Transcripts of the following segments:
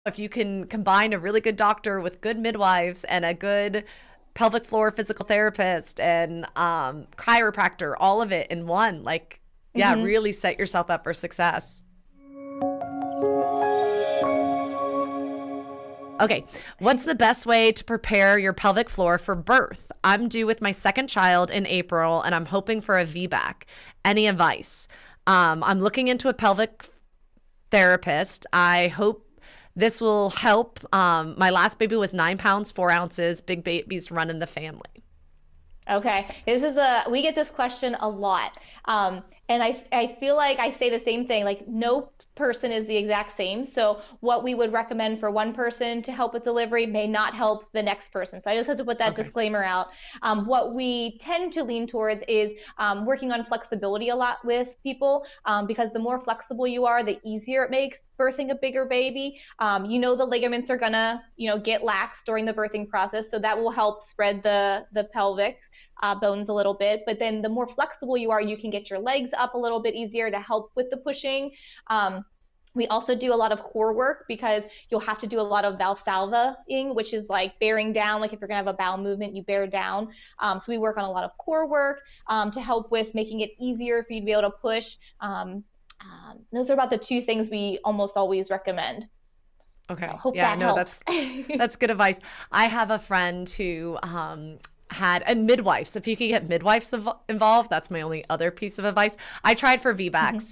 If you can combine a really good doctor with good midwives and a good pelvic floor physical therapist and chiropractor, all of it in one, like, yeah, Hmm. really set yourself up for success. Okay, what's the best way to prepare your pelvic floor for birth? I'm due with my second child in April and I'm hoping for a VBAC. Any advice? I'm looking into a pelvic therapist. I hope this will help. My last baby was 9 pounds, 4 ounces. Big babies run in the family. Okay, we get this question a lot. And I feel like I say the same thing, like no person is the exact same. So what we would recommend for one person to help with delivery may not help the next person. So I just have to put that Okay. disclaimer out. What we tend to lean towards is working on flexibility a lot with people, because the more flexible you are, the easier it makes birthing a bigger baby. The ligaments are gonna, get lax during the birthing process. So that will help spread the pelvic bones a little bit. But then the more flexible you are, you can get your legs up a little bit easier to help with the pushing. We also do a lot of core work because you'll have to do a lot of valsalvaing, which is like bearing down. Like if you're going to have a bowel movement, you bear down. So we work on a lot of core work to help with making it easier for you to be able to push. Those are about the two things we almost always recommend. So Okay. hope Yeah, that no, helps. that's good advice. I have a friend who had a midwife. So if you could get midwives involved, that's my only other piece of advice. I tried for VBACs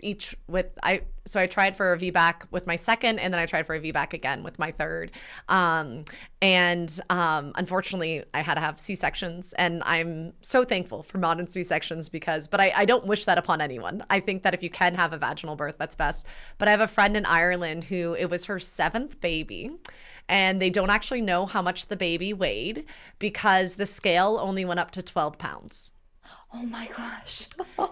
I tried for a VBAC with my second, and then I tried for a VBAC again with my third. Unfortunately, I had to have C-sections, and I'm so thankful for modern C-sections but I don't wish that upon anyone. I think that if you can have a vaginal birth, that's best. But I have a friend in Ireland who it was her seventh baby, and they don't actually know how much the baby weighed because the scale only went up to 12 pounds. Oh my gosh.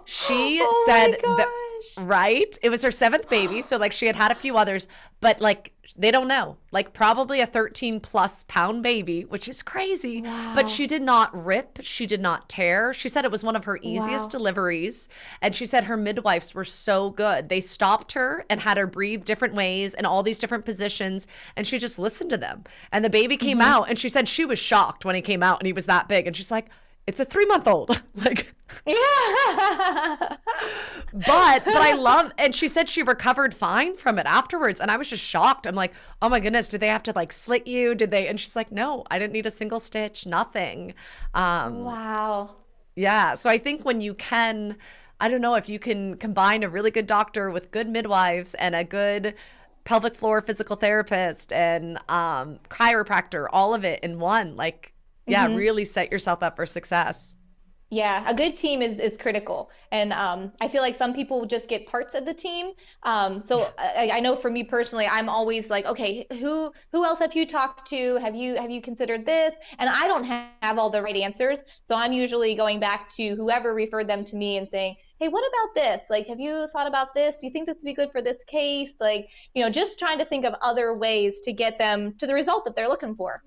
She Oh said that, my gosh. right? It was her seventh baby. So, like, she had had a few others, but like, they don't know. Like, probably a 13-plus-pound baby, which is crazy. But Wow. she did not rip. She did not tear. She said it was one of her easiest Wow. deliveries. And she said her midwives were so good. They stopped her and had her breathe different ways in all these different positions. And she just listened to them. And the baby came Hmm. out. And she said she was shocked when he came out and he was that big. And she's like, it's a 3-month-old. Like, Yeah. but I love, and she said she recovered fine from it afterwards. And I was just shocked. I'm like, oh my goodness, did they have to like slit you? Did they? And she's like, no, I didn't need a single stitch, nothing. Um, Wow. yeah. So I think when you can, I don't know, if you can combine a really good doctor with good midwives and a good pelvic floor physical therapist and chiropractor, all of it in one, like, yeah, Hmm. really set yourself up for success. Yeah, a good team is critical, and I feel like some people just get parts of the team. So I know for me personally, I'm always like, okay, who else have you talked to? Have you considered this? And I don't have all the right answers, so I'm usually going back to whoever referred them to me and saying, hey, what about this? Like, have you thought about this? Do you think this would be good for this case? Like, just trying to think of other ways to get them to the result that they're looking for.